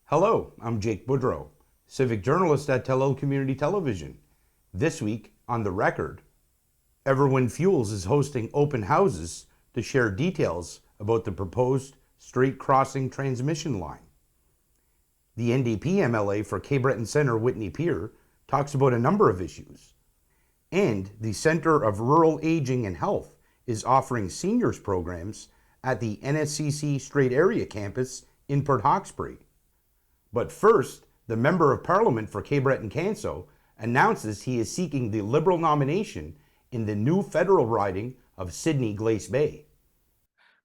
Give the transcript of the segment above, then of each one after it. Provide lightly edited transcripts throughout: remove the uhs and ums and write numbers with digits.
Hello, I'm Jake Boudreau, civic journalist at Tell Community Television. This week on The Record, EverWind Fuels is hosting open houses to share details about the proposed Strait Crossing transmission line. The NDP MLA for Cape Breton Centre-Whitney Pier talks about a number of issues. And the Centre of Rural Aging and Health is offering seniors programs at the NSCC Strait Area Campus in Port Hawkesbury. But first, the Member of Parliament for Cape Breton-Canso announces he is seeking the Liberal nomination in the new federal riding of Sydney-Glace Bay.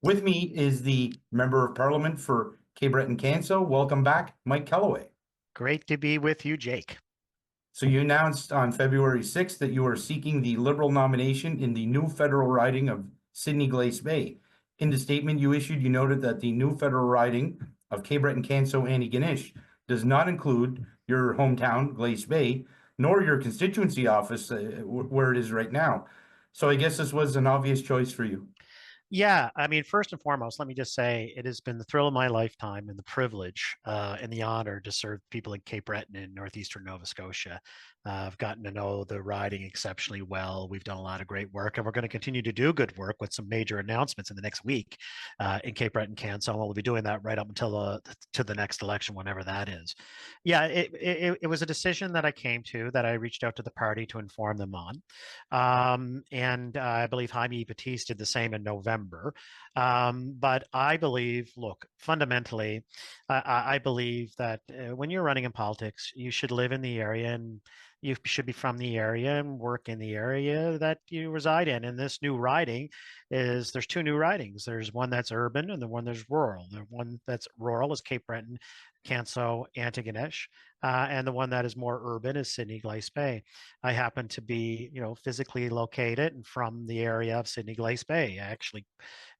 With me is the Member of Parliament for Cape Breton-Canso. Welcome back, Mike Kelloway. Great to be with you, Jake. So you announced on February 6th that you are seeking the Liberal nomination in the new federal riding of Sydney-Glace Bay. In the statement you issued, you noted that the new federal riding of Cape Breton-Canso Antigonish does not include your hometown, Glace Bay, nor your constituency office where it is right now. So I guess this was an obvious choice for you. Yeah, I mean, first and foremost, let me just say it has been the thrill of my lifetime and the privilege and the honor to serve people in Cape Breton in northeastern Nova Scotia. I've gotten to know the riding exceptionally well. We've done a lot of great work, and we're going to continue to do good work with some major announcements in the next week in Cape Breton-Canso. We'll be doing that right up until the next election, whenever that is. Yeah, it was a decision that I came to, that I reached out to the party to inform them on. And I believe Jaime Batiste did the same in November. But I believe, look, fundamentally, I believe that when you're running in politics, you should live in the area and you should be from the area and work in the area that you reside in. And this new riding there's two new ridings. There's one that's urban and the one that's rural. The one that's rural is Cape Breton, Canso, Antigonish, and the one that is more urban is Sydney-Glace Bay. I happen to be, physically located and from the area of Sydney-Glace Bay, actually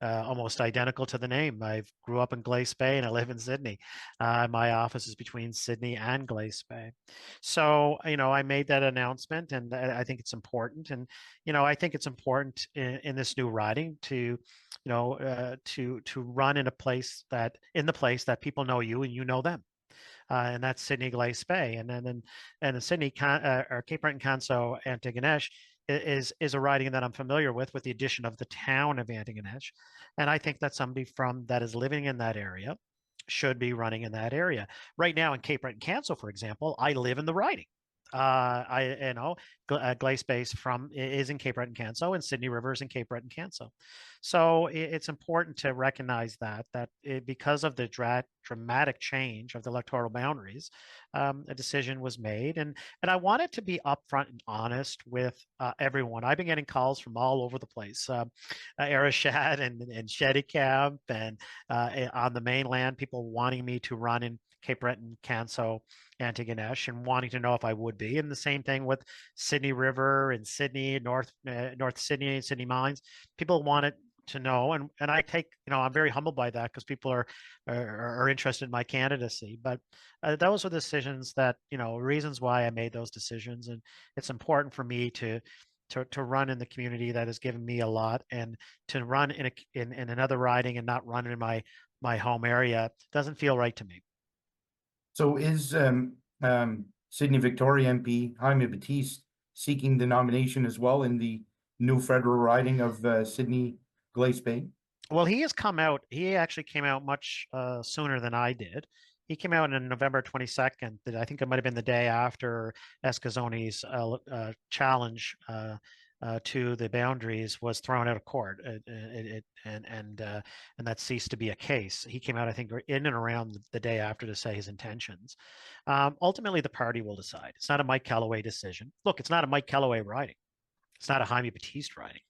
almost identical to the name. I grew up in Glace Bay and I live in Sydney. My office is between Sydney and Glace Bay. So, I made that announcement, and I think it's important. And, I think it's important in this new riding to run in the place that people know you and you know them. And that's Sydney-Glace Bay. And then the or Cape Breton-Canso Antigonish is a riding that I'm familiar with the addition of the town of Antigonish. And I think that somebody that is living in that area should be running in that area. Right now in Cape Breton-Canso, for example, I live in the riding. Glace Bay is in Cape Breton-Canso, and Sydney River is in Cape Breton-Canso. So it's important to recognize that because of the dramatic change of the electoral boundaries, a decision was made, and I wanted to be upfront and honest with everyone. I've been getting calls from all over the place, Arishad and Shedicamp, and on the mainland, people wanting me to run in Cape Breton-Canso Antigonish and wanting to know if I would be. And the same thing with Sydney River and Sydney, North Sydney, Sydney Mines. People wanted to know, and I take, I'm very humbled by that, because people are interested in my candidacy. But those are decisions that, reasons why I made those decisions, and it's important for me to run in the community that has given me a lot, and to run in another riding and not run in my home area doesn't feel right to me. So is Sydney Victoria MP Jaime Batiste seeking the nomination as well in the new federal riding of Sydney-Glace Bay? Well, he actually came out much sooner than I did. He came out on November 22nd. I think it might have been the day after Escazoni's challenge to the boundaries was thrown out of court, and that ceased to be a case. He came out, I think, in and around the day after to say his intentions. Ultimately, the party will decide. It's not a Mike Kelloway decision. Look, it's not a Mike Kelloway riding. It's not a Jaime Batiste riding.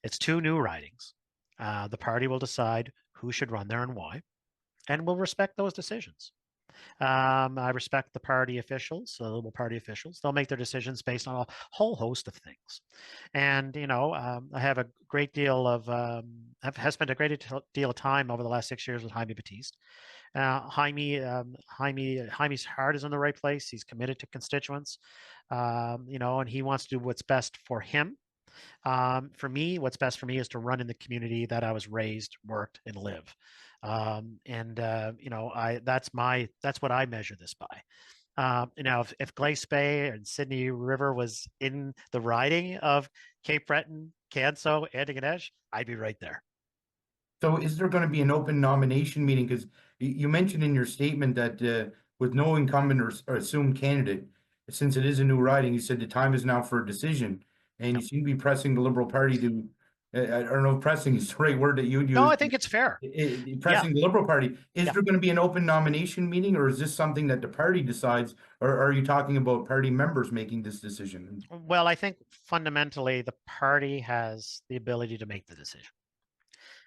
It's two new ridings. The party will decide who should run there and why, and we'll respect those decisions. I respect the party officials, the Liberal Party officials. They'll make their decisions based on a whole host of things. And, I have a great deal of, have spent a great deal of time over the last 6 years with Jaime Batiste. Jaime's heart is in the right place. He's committed to constituents, and he wants to do what's best for him. For me, what's best for me is to run in the community that I was raised, worked, and live. That's what I measure this by. Now, if Glace Bay and Sydney River was in the riding of Cape Breton, Canso, and Ganesh, I'd be right there. So is there going to be an open nomination meeting? Because you mentioned in your statement that with no incumbent or assumed candidate, since it is a new riding, you said the time is now for a decision. And you seem to be pressing the Liberal Party to, I don't know if pressing is the right word that you'd No, use. I think it's fair. Pressing the Liberal Party. Is Yeah. there going to be an open nomination meeting, or is this something that the party decides? Or are you talking about party members making this decision? Well, I think fundamentally the party has the ability to make the decision.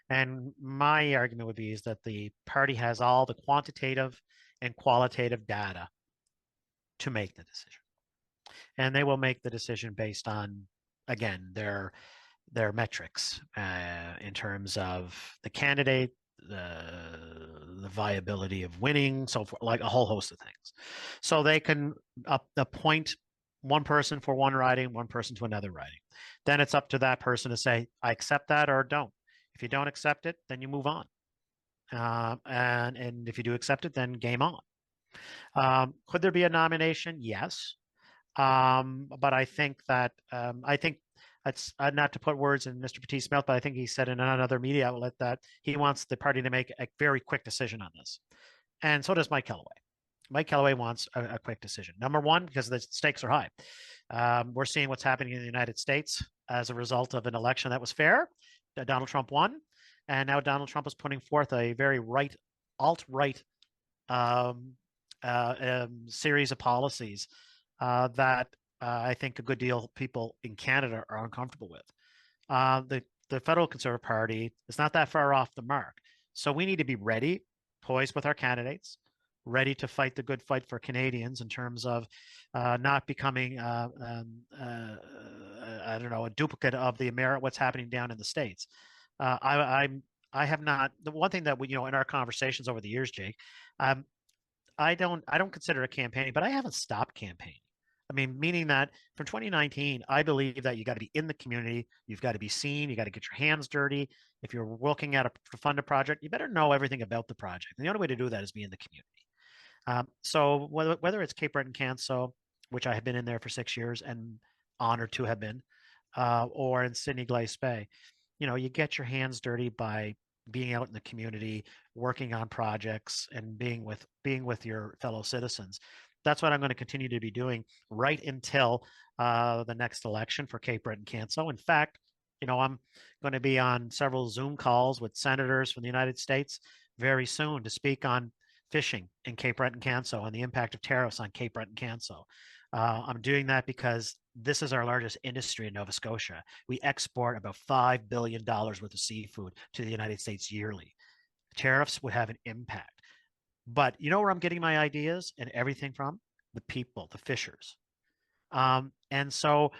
And my argument would be is that the party has all the quantitative and qualitative data to make the decision. And they will make the decision based on, again, their metrics in terms of the candidate, the viability of winning, so forth, like a whole host of things. So they can appoint one person for one riding, one person to another riding. Then it's up to that person to say, I accept that or don't. If you don't accept it, then you move on. And if you do accept it, then game on. Could there be a nomination? Yes. But I think it's not to put words in Mr. Petit's mouth, but I think he said in another media outlet that he wants the party to make a very quick decision on this. And so does Mike Kelloway. Mike Kelloway wants a quick decision. Number one, because the stakes are high. We're seeing what's happening in the United States as a result of an election that was fair. Donald Trump won. And now Donald Trump is putting forth a very alt-right series of policies that I think a good deal of people in Canada are uncomfortable with. The Federal Conservative Party is not that far off the mark. So we need to be ready, poised with our candidates, ready to fight the good fight for Canadians in terms of not becoming, I don't know, a duplicate of what's happening down in the States. I have not. The one thing that we, in our conversations over the years, Jake, I don't consider it campaigning, but I haven't stopped campaigning. I mean, meaning that from 2019, I believe that you got to be in the community. You've got to be seen. You got to get your hands dirty. If you're looking at to fund a project, you better know everything about the project. And the only way to do that is be in the community. So whether it's Cape Breton-Canso, which I have been in there for 6 years and honored to have been, or in Sydney-Glace Bay, you get your hands dirty by being out in the community, working on projects, and being with your fellow citizens. That's what I'm going to continue to be doing right until the next election for Cape Breton-Canso. In fact, I'm going to be on several Zoom calls with senators from the United States very soon to speak on fishing in Cape Breton-Canso and the impact of tariffs on Cape Breton-Canso. I'm doing that because this is our largest industry in Nova Scotia. We export about $5 billion worth of seafood to the United States yearly. Tariffs would have an impact. But you know where I'm getting my ideas and everything from? The people, the fishers. And so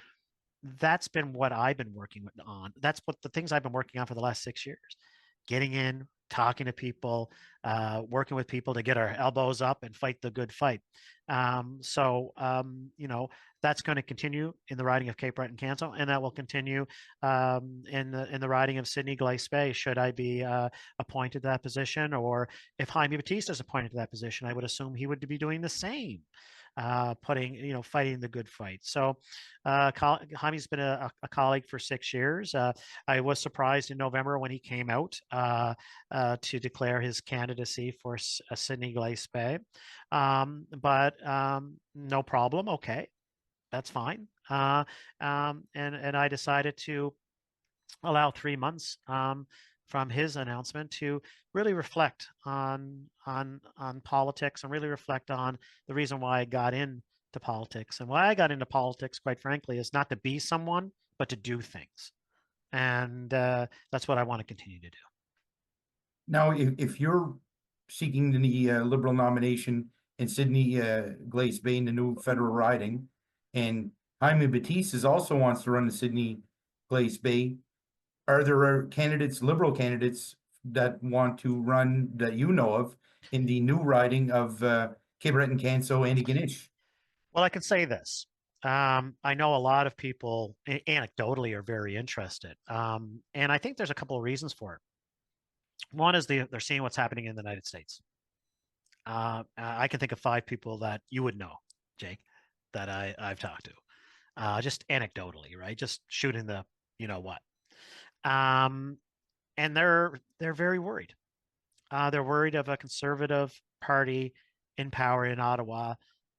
that's been what I've been working on. That's what the things I've been working on for the last 6 years. Getting in, talking to people, working with people to get our elbows up and fight the good fight. That's going to continue in the riding of Cape Breton-Canso, and that will continue in the riding of Sydney-Glace Bay. Should I be appointed to that position, or if Jaime Batista is appointed to that position, I would assume he would be doing the same. Fighting the good fight. So Jaime's been a colleague for 6 years. I was surprised in November when he came out to declare his candidacy for Sydney-Glace Bay. But no problem. Okay, that's fine. And I decided to allow 3 months from his announcement to really reflect on politics and really reflect on the reason why I got into politics. And why I got into politics, quite frankly, is not to be someone, but to do things. And that's what I want to continue to do. Now, if you're seeking the Liberal nomination in Sydney-Glace Bay in the new federal riding, and Jaime Batista also wants to run the Sydney-Glace Bay, are there candidates, Liberal candidates, that want to run that you know of in the new riding of Cape Breton-Canso and Ganesh? Well, I can say this. I know a lot of people anecdotally are very interested. And I think there's a couple of reasons for it. One is they're seeing what's happening in the United States. I can think of 5 people that you would know, Jake, that I've talked to, just anecdotally, right? Just shooting the, you know what. Um, and they're very worried. They're worried of a conservative party in power in Ottawa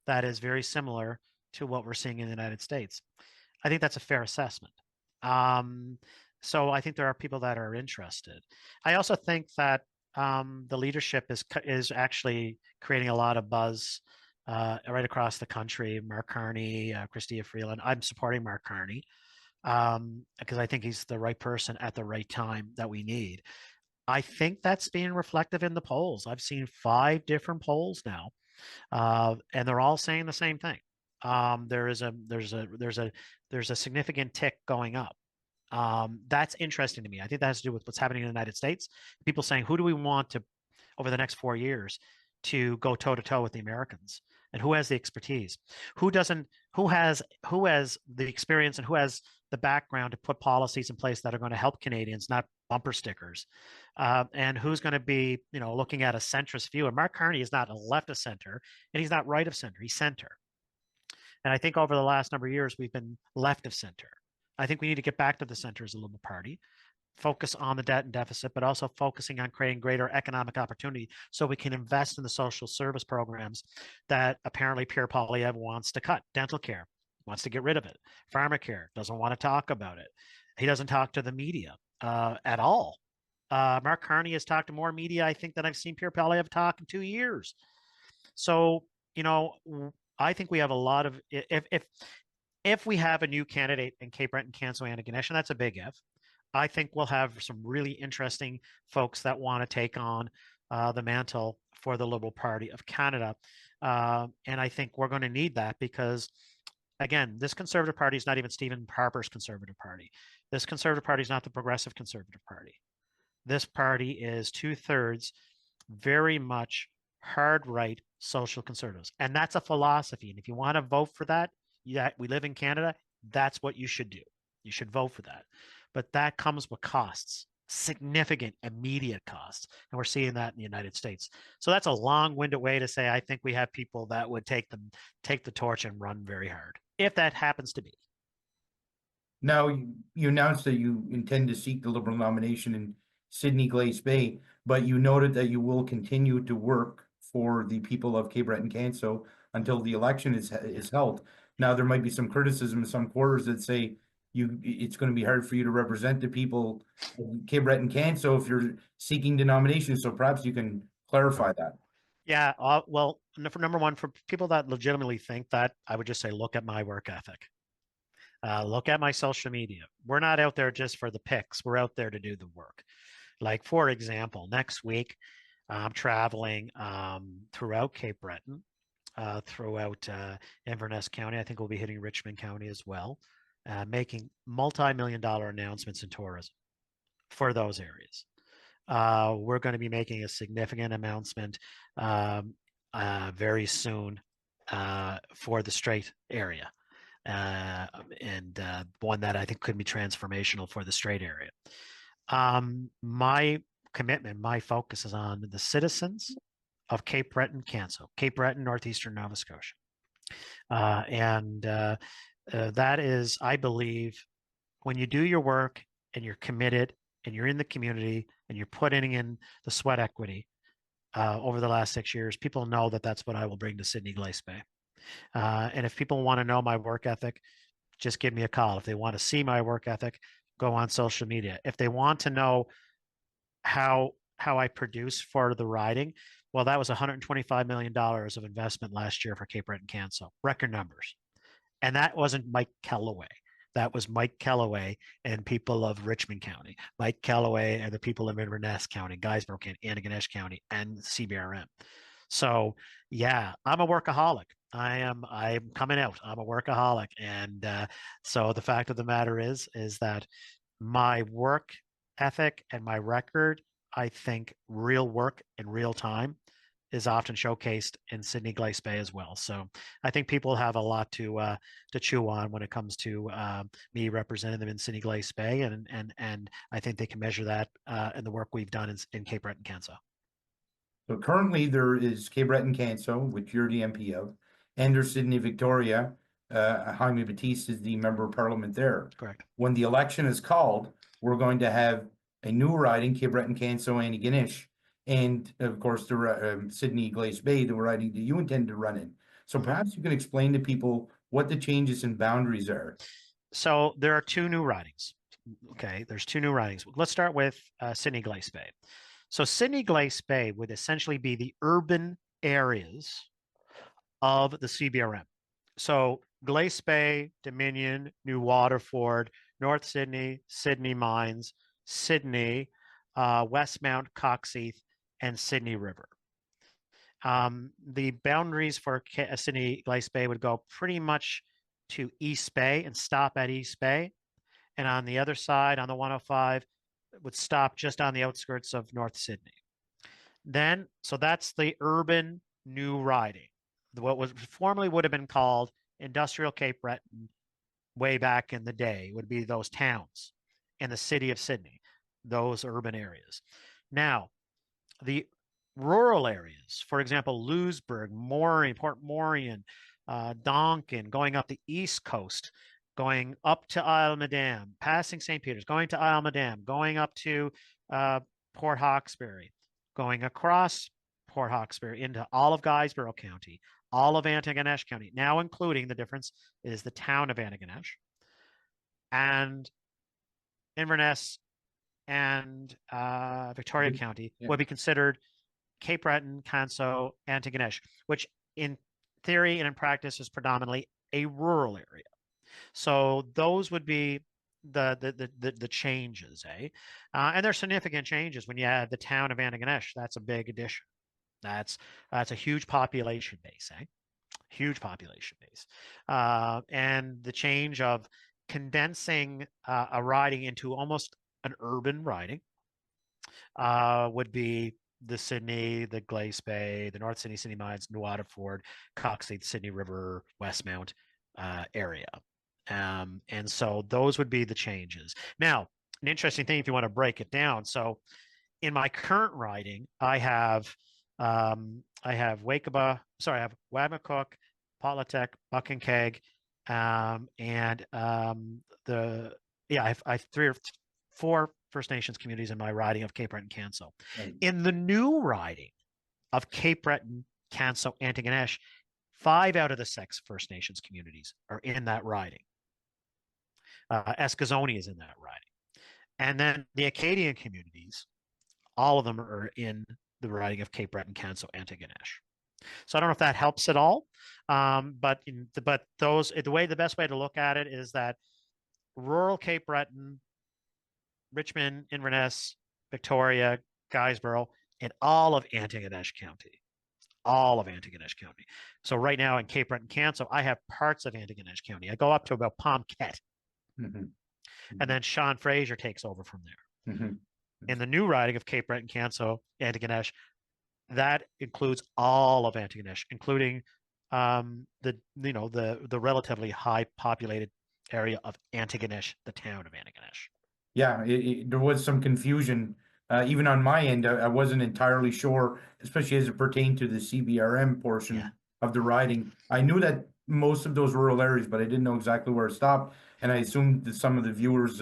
that is very similar to what we're seeing in the United States. I think that's a fair assessment. Um, so I think there are people that are interested. I also think that the leadership is actually creating a lot of buzz right across the country. Mark Carney, Chrystia Freeland. I'm supporting Mark Carney because I think he's the right person at the right time that we need. I think that's being reflective in the polls. I've seen 5 different polls now, and they're all saying the same thing. There's a significant tick going up. That's interesting to me. I think that has to do with what's happening in the United States. People saying, who do we want to over the next 4 years to go toe to toe with the Americans, and who has the expertise, who doesn't, who has the experience, and who has the background to put policies in place that are going to help Canadians, not bumper stickers, and who's going to be, looking at a centrist view. And Mark Carney is not a left of center, and he's not right of center. He's center. And I think over the last number of years, we've been left of center. I think we need to get back to the center as a Liberal Party, focus on the debt and deficit, but also focusing on creating greater economic opportunity so we can invest in the social service programs that apparently Pierre Poilievre wants to cut. Dental care, wants to get rid of it. Pharmacare, doesn't want to talk about it. He doesn't talk to the media at all. Mark Carney has talked to more media, I think, than I've seen Pierre Poilievre talk in 2 years. So, I think we have a lot of, if we have a new candidate in Cape Breton-Canso Antigonish, and that's a big if, I think we'll have some really interesting folks that want to take on the mantle for the Liberal Party of Canada. And I think we're going to need that because, again, this Conservative Party is not even Stephen Harper's Conservative Party. This Conservative Party is not the Progressive Conservative Party. This party is 2/3 very much hard right social conservatives. And that's a philosophy. And if you want to vote for that, we live in Canada, that's what you should do. You should vote for that. But that comes with costs, significant immediate costs. And we're seeing that in the United States. So that's a long-winded way to say I think we have people that would take the torch and run very hard, if that happens to be. Now, you announced that you intend to seek the Liberal nomination in Sydney-Glace Bay, but you noted that you will continue to work for the people of Cape Breton-Canso until the election is held. Now, there might be some criticism in some quarters that say it's going to be hard for you to represent the people of Cape Breton-Canso if you're seeking the nomination. So perhaps you can clarify that. Yeah, well, for number one, for people that legitimately think that, I would just say, look at my work ethic. Look at my social media. We're not out there just for the pics. We're out there to do the work. Like, for example, next week, I'm traveling throughout Cape Breton, throughout Inverness County. I think we'll be hitting Richmond County as well, making multi-million-dollar announcements in tourism for those areas. We're going to be making a significant announcement very soon for the Strait area. And one that I think could be transformational for the Strait area. My commitment, my focus is on the citizens of Cape Breton-Canso, Cape Breton, northeastern Nova Scotia. That is, I believe, when you do your work and you're committed and you're in the community and you're putting in the sweat equity over the last 6 years, people know that that's what I will bring to Sydney-Glace Bay. And if people want to know my work ethic, just give me a call. If they want to see my work ethic, go on social media. If they want to know how I produce for the riding, well, that was $125 million of investment last year for Cape Breton-Canso, record numbers. And that wasn't Mike Kelloway. That was Mike Kelloway and people of Richmond County, Mike Kelloway and the people of Inverness County, Guysborough County, Antigonish County, and CBRM. So yeah, I'm a workaholic. I'm coming out. I'm a workaholic. And so the fact of the matter is that my work ethic and my record, I think real work in real time is often showcased in Sydney-Glace Bay as well. So I think people have a lot to chew on when it comes to me representing them in Sydney-Glace Bay, and I think they can measure that in the work we've done in Cape Breton-Canso. So currently there is Cape Breton-Canso, which you're the MP of, and there's Sydney Victoria. Jaime Batiste is the member of parliament there. Correct. When the election is called, we're going to have a new riding, Cape Breton-Canso Antigonish, and of course the Sydney-Glace Bay, the riding that you intend to run in. So perhaps you can explain to people what the changes in boundaries are. So there are two new ridings. Okay, there's two new ridings. Let's start with Sydney-Glace Bay. So Sydney-Glace Bay would essentially be the urban areas of the CBRM. So Glace Bay, Dominion, New Waterford, North Sydney, Sydney Mines, Sydney, Westmount, Coxheath, and Sydney River. The boundaries for Sydney-Glace Bay would go pretty much to East Bay and stop at East Bay. And on the other side, on the 105, it would stop just on the outskirts of North Sydney. Then, so that's the urban new riding. What was formerly would have been called Industrial Cape Breton way back in the day would be those towns in the city of Sydney, those urban areas. Now, the rural areas, for example, Louisbourg, Moraine, Port Morion, Donkin, going up the east coast, going up to Isle Madame, passing St. Peter's, going to Isle Madame, going up to Port Hawkesbury, going across Port Hawkesbury into all of Guysborough County, all of Antigonish County, now including the difference is the town of Antigonish, and Inverness and Victoria County would be considered Cape Breton, Canso, Antigonish, which in theory and in practice is predominantly a rural area. So those would be the changes, and there's significant changes when you add the town of Antigonish. That's a big addition. That's a huge population base, huge population base, and the change of condensing a riding into almost an urban riding would be the Sydney, the Glace Bay, the North Sydney, Sydney Mines, New Waterford, Coxheath, Sydney River, Westmount area. And so those would be the changes. Now, an interesting thing if you want to break it down. So in my current riding, I have Wakaba, sorry, I have Wagmatcook, Potlatech, Buckankeg, and I have three or four First Nations communities in my riding of Cape Breton-Canso. Right. In the new riding of Cape Breton-Canso Antigonish, 5 out of the 6 First Nations communities are in that riding. Eskazoni is in that riding. And then the Acadian communities, all of them are in the riding of Cape Breton-Canso Antigonish. So I don't know if that helps at all, but the best way to look at it is that rural Cape Breton, Richmond, Inverness, Victoria, Guysborough, and all of Antigonish County. All of Antigonish County. So right now in Cape Breton-Canso, I have parts of Antigonish County. I go up to about Pomquet. Mm-hmm. And then Sean Fraser takes over from there. Mm-hmm. In the new riding of Cape Breton-Canso, Antigonish, that includes all of Antigonish, including the relatively high populated area of Antigonish, the town of Antigonish. Yeah, there was some confusion. Even on my end, I wasn't entirely sure, especially as it pertained to the CBRM portion of the riding. I knew that most of those rural areas, but I didn't know exactly where it stopped. And I assumed that some of the viewers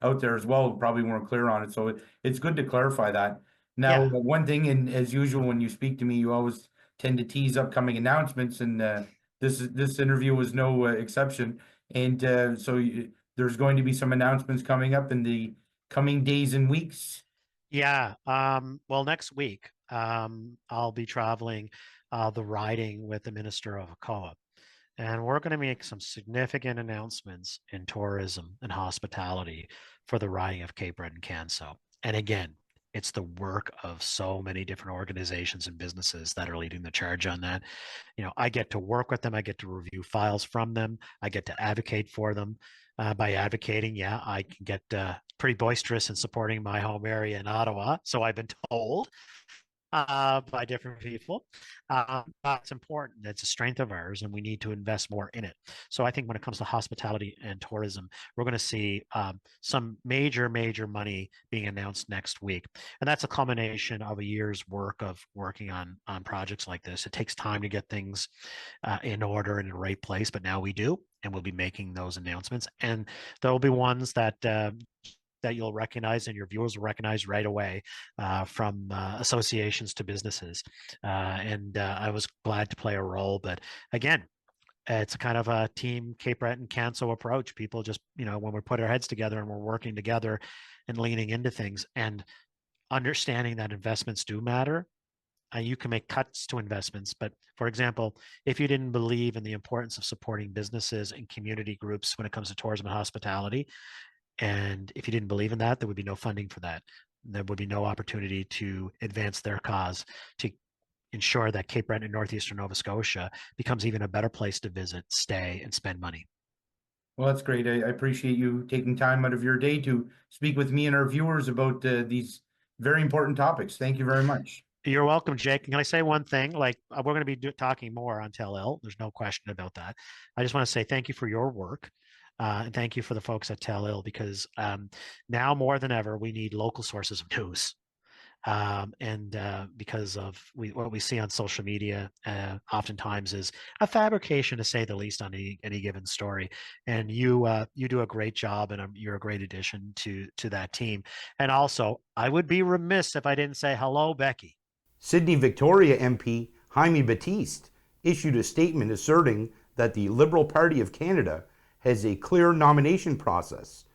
out there as well probably weren't clear on it. So it's good to clarify that. Now, one thing, and as usual, when you speak to me, you always tend to tease upcoming announcements. And this interview was no exception. And there's going to be some announcements coming up in the coming days and weeks. Yeah. Well, next week, I'll be traveling the riding with the Minister of ACOA. And we're going to make some significant announcements in tourism and hospitality for the riding of Cape Breton-Canso. And again, it's the work of so many different organizations and businesses that are leading the charge on that. I get to work with them. I get to review files from them. I get to advocate for them. By advocating, I can get pretty boisterous in supporting my home area in Ottawa. So I've been told. by different people. That's important. It's a strength of ours, and we need to invest more in it. So I think when it comes to hospitality and tourism, we're going to see some major money being announced next week. And that's a culmination of a year's work of working on projects like this. It takes time to get things in order and in the right place, but now we do, and we'll be making those announcements. And there will be ones that you'll recognize and your viewers will recognize right away, from associations to businesses. And I was glad to play a role. But again, it's kind of a team Cape Breton-Canso approach. People just, when we put our heads together and we're working together and leaning into things and understanding that investments do matter. You can make cuts to investments. But for example, if you didn't believe in the importance of supporting businesses and community groups when it comes to tourism and hospitality, and if you didn't believe in that, there would be no funding for that. There would be no opportunity to advance their cause, to ensure that Cape Breton and northeastern Nova Scotia becomes even a better place to visit, stay, and spend money. Well, that's great. I appreciate you taking time out of your day to speak with me and our viewers about these very important topics. Thank you very much. You're welcome, Jake. Can I say one thing? Like, we're going to be talking more on Tell-Il. There's no question about that. I just want to say thank you for your work. And thank you for the folks at Tell-Il, because now more than ever, we need local sources of news. Because of what we see on social media, oftentimes is a fabrication, to say the least, on any given story. And you do a great job, and you're a great addition to that team. And also, I would be remiss if I didn't say hello, Becky. Sydney Victoria MP Jaime Batiste issued a statement asserting that the Liberal Party of Canada has a clear nomination process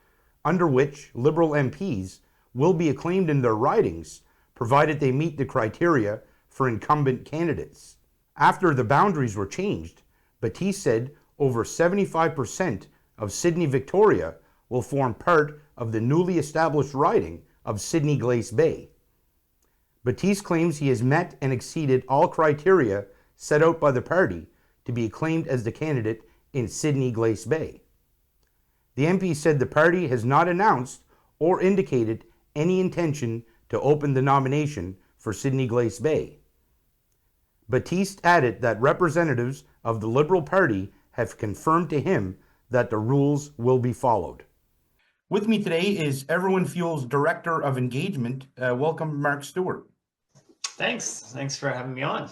under which Liberal MPs will be acclaimed in their ridings provided they meet the criteria for incumbent candidates. After the boundaries were changed, Batiste said over 75% of Sydney Victoria will form part of the newly established riding of Sydney-Glace Bay. Batiste claims he has met and exceeded all criteria set out by the party to be acclaimed as the candidate in Sydney-Glace Bay. The MP said the party has not announced or indicated any intention to open the nomination for Sydney-Glace Bay. Batiste added that representatives of the Liberal Party have confirmed to him that the rules will be followed. With me today is EverWind Fuels Director of Engagement. Welcome, Mark Stewart. Thanks for having me on.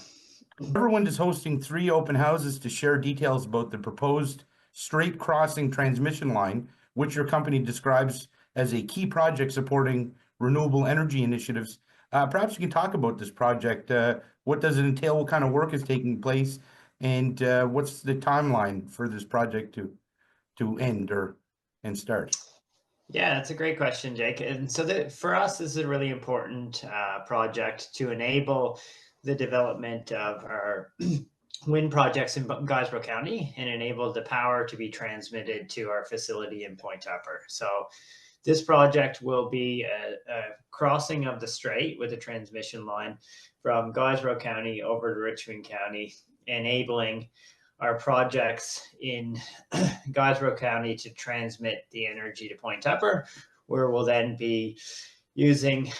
EverWind is hosting 3 open houses to share details about the proposed Strait Crossing transmission line, which your company describes as a key project supporting renewable energy initiatives. Perhaps you can talk about this project. What does it entail? What kind of work is taking place? And what's the timeline for this project to end and start? Yeah, that's a great question, Jake. And so for us, this is a really important project to enable the development of our wind projects in Guysborough County and enable the power to be transmitted to our facility in Point Upper. So this project will be a crossing of the strait with a transmission line from Guysborough County over to Richmond County, enabling our projects in Guysborough County to transmit the energy to Point Upper, where we'll then be using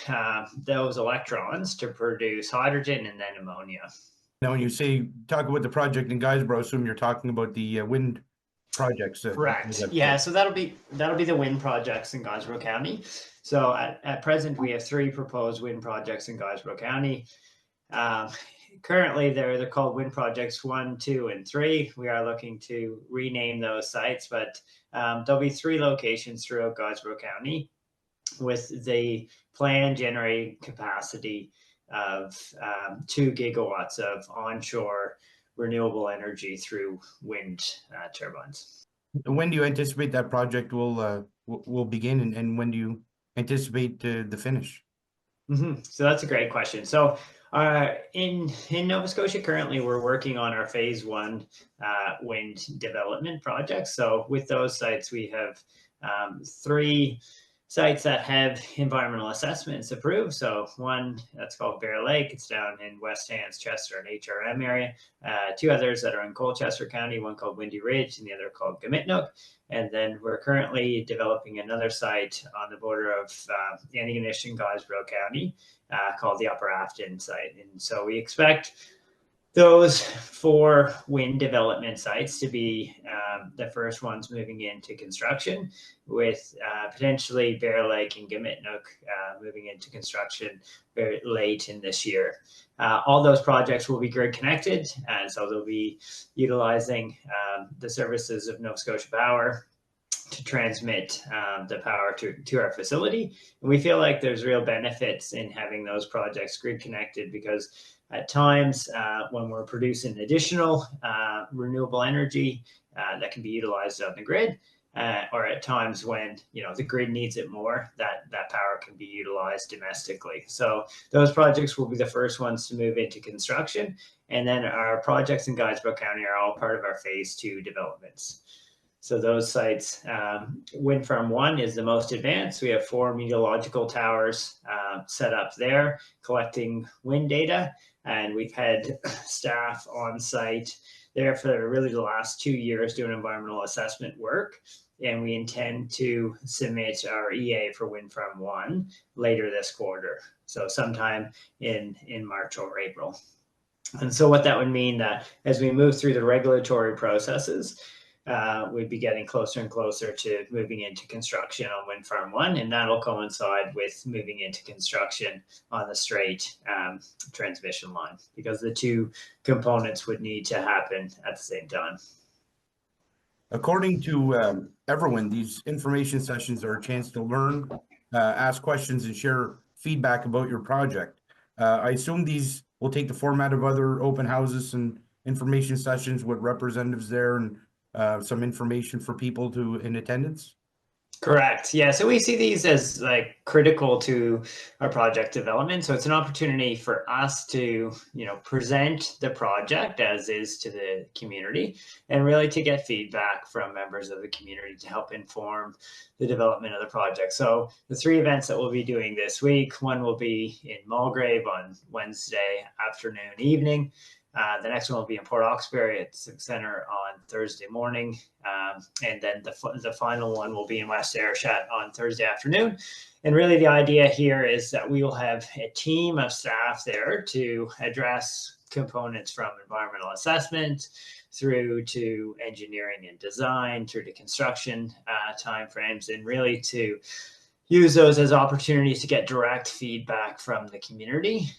those electrons to produce hydrogen and then ammonia. Now, when you talk about the project in Guysborough, I assume you're talking about the wind projects. Correct. Yeah, so that'll be the wind projects in Guysborough County. So at present, we have 3 proposed wind projects in Guysborough County. Currently, they're called wind projects 1, 2, and 3. We are looking to rename those sites, but there'll be 3 locations throughout Guysborough County with the planned generating capacity of 2 gigawatts of onshore renewable energy through wind turbines. When do you anticipate that project will begin, and when do you anticipate the finish? So that's a great question. So in Nova Scotia, currently we're working on our phase 1 wind development projects. So with those sites, we have 3 sites that have environmental assessments approved. So one that's called Bear Lake, it's down in West Hants, Chester, and HRM area. Two others that are in Colchester County, one called Windy Ridge and the other called Gammitnook. And then we're currently developing another site on the border of Antigonish and Guysborough County called the Upper Afton site. And so we expect those 4 wind development sites to be the first ones moving into construction, with potentially Bear Lake and Gammitnook moving into construction very late in this year. All those projects will be grid connected, and so they'll be utilizing the services of Nova Scotia Power to transmit the power to our facility. And we feel like there's real benefits in having those projects grid connected, because at times when we're producing additional renewable energy that can be utilized on the grid, or at times when the grid needs it more, that power can be utilized domestically. So those projects will be the first ones to move into construction. And then our projects in Guysborough County are all part of our phase 2 developments. So those sites, Wind Farm 1 is the most advanced. We have 4 meteorological towers set up there collecting wind data. And we've had staff on site there for really the last 2 years doing environmental assessment work. And we intend to submit our EA for Wind Farm 1 later this quarter. So sometime in March or April. And so what that would mean that as we move through the regulatory processes, we'd be getting closer and closer to moving into construction on Wind Farm 1, and that'll coincide with moving into construction on the Strait transmission line, because the 2 components would need to happen at the same time. According to EverWind, these information sessions are a chance to learn, ask questions, and share feedback about your project. I assume these will take the format of other open houses and information sessions with representatives there and some information for people in attendance? Correct. Yeah. So we see these as like critical to our project development. So it's an opportunity for us to, present the project as is to the community, and really to get feedback from members of the community to help inform the development of the project. So the 3 events that we'll be doing this week, one will be in Mulgrave on Wednesday afternoon, evening. The next one will be in Port Hawkesbury at the Civic Centre on Thursday morning. And then the final one will be in West Ayrshire on Thursday afternoon. And really the idea here is that we will have a team of staff there to address components from environmental assessment through to engineering and design, through to construction timeframes, and really to use those as opportunities to get direct feedback from the community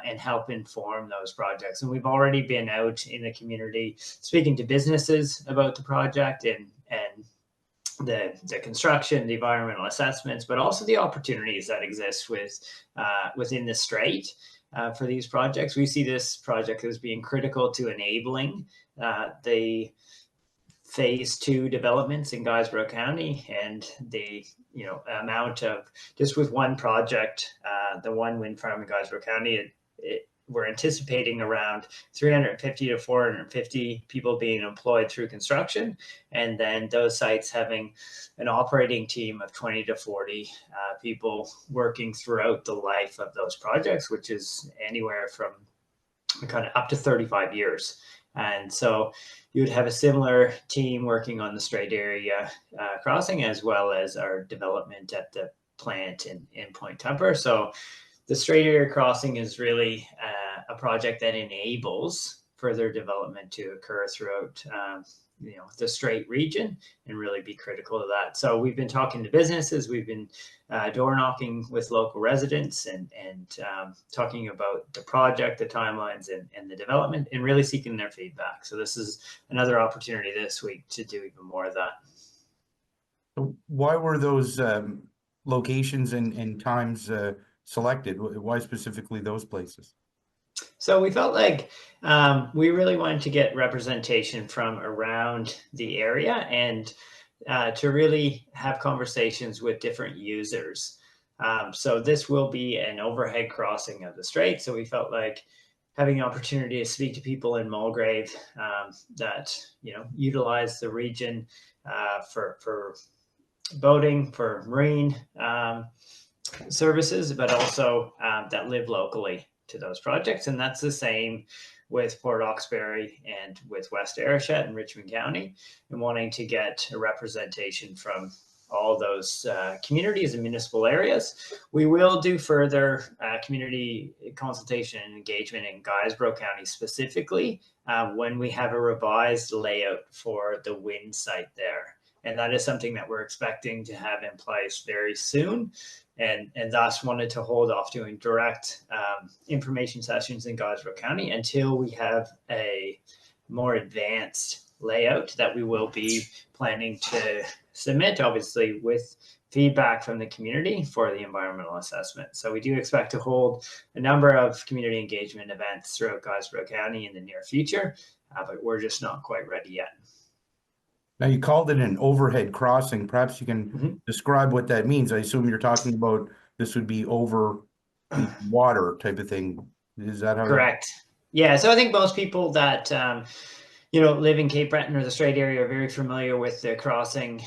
and help inform those projects. And we've already been out in the community speaking to businesses about the project and the construction, the environmental assessments, but also the opportunities that exist within the Strait for these projects. We see this project as being critical to enabling the phase 2 developments in Guysborough County, and the amount of, just with one project, the one wind farm in Guysborough County, we're anticipating around 350 to 450 people being employed through construction, and then those sites having an operating team of 20 to 40 people working throughout the life of those projects, which is anywhere from kind of up to 35 years. And so you would have a similar team working on the Strait Area Crossing, as well as our development at the plant in Point Tupper. So the Strait Area Crossing is really a project that enables further development to occur throughout the Strait region, and really be critical to that. So we've been talking to businesses, we've been door knocking with local residents, and talking about the project, the timelines, and the development, and really seeking their feedback. So this is another opportunity this week to do even more of that. Why were those locations and times selected? Why specifically those places? So we felt like we really wanted to get representation from around the area, and to really have conversations with different users. So this will be an overhead crossing of the Strait. So we felt like having the opportunity to speak to people in Mulgrave that utilize the region for boating, for marine services, but also that live locally to those projects. And that's the same with Port Hawkesbury and with West Ayrshire and Richmond County, and wanting to get a representation from all those communities and municipal areas. We will do further community consultation and engagement in Guysborough County specifically when we have a revised layout for the wind site there. And that is something that we're expecting to have in place very soon. And thus wanted to hold off doing direct information sessions in Guysborough County until we have a more advanced layout that we will be planning to submit, obviously with feedback from the community for the environmental assessment. So we do expect to hold a number of community engagement events throughout Guysborough County in the near future, but we're just not quite ready yet. Now, you called it an overhead crossing. Perhaps you can describe what that means. I assume you're talking about this would be over the water type of thing. Is that how? Correct. Yeah. So I think most people that live in Cape Breton or the Strait area are very familiar with the crossing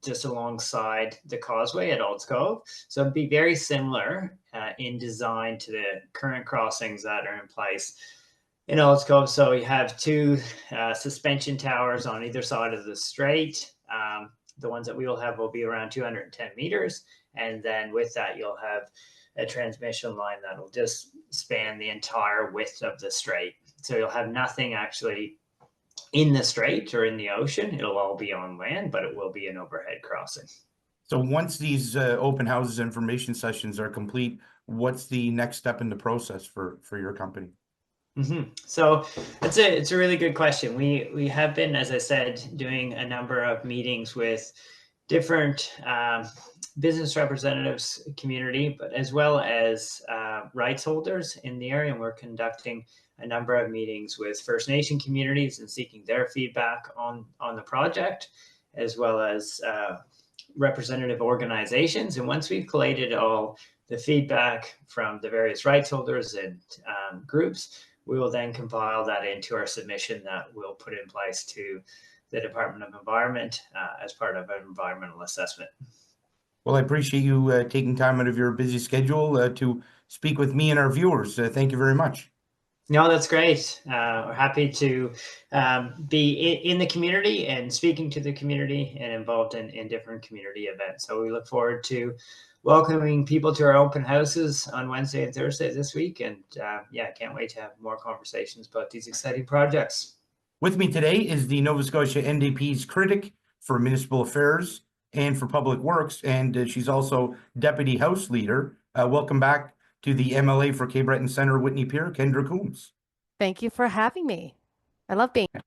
just alongside the causeway at Olds Cove. So it'd be very similar in design to the current crossings that are in place in Olds Cove. So you have two suspension towers on either side of the strait. The ones that we will have will be around 210 meters. And then with that, you'll have a transmission line that will just span the entire width of the strait. So you'll have nothing actually in the strait or in the ocean. It'll all be on land, but it will be an overhead crossing. So once these open houses information sessions are complete, what's the next step in the process for your company? So it's a really good question. We have been, as I said, doing a number of meetings with different business representatives, community, but as well as rights holders in the area. And we're conducting a number of meetings with First Nation communities and seeking their feedback on the project, as well as representative organizations. And once we've collated all the feedback from the various rights holders and groups, we will then compile that into our submission that we'll put in place to the Department of Environment as part of an environmental assessment. Well, I appreciate you taking time out of your busy schedule to speak with me and our viewers. Thank you very much. No, that's great. We're happy to be in the community and speaking to the community and involved in different community events. So we look forward to welcoming people to our open houses on Wednesday and Thursday this week. And can't wait to have more conversations about these exciting projects. With me today is the Nova Scotia NDP's critic for municipal affairs and for public works, and she's also deputy house leader. Welcome back to the MLA for Cape Breton Centre-Whitney Pier, Kendra Coombs. Thank you for having me. I love being here.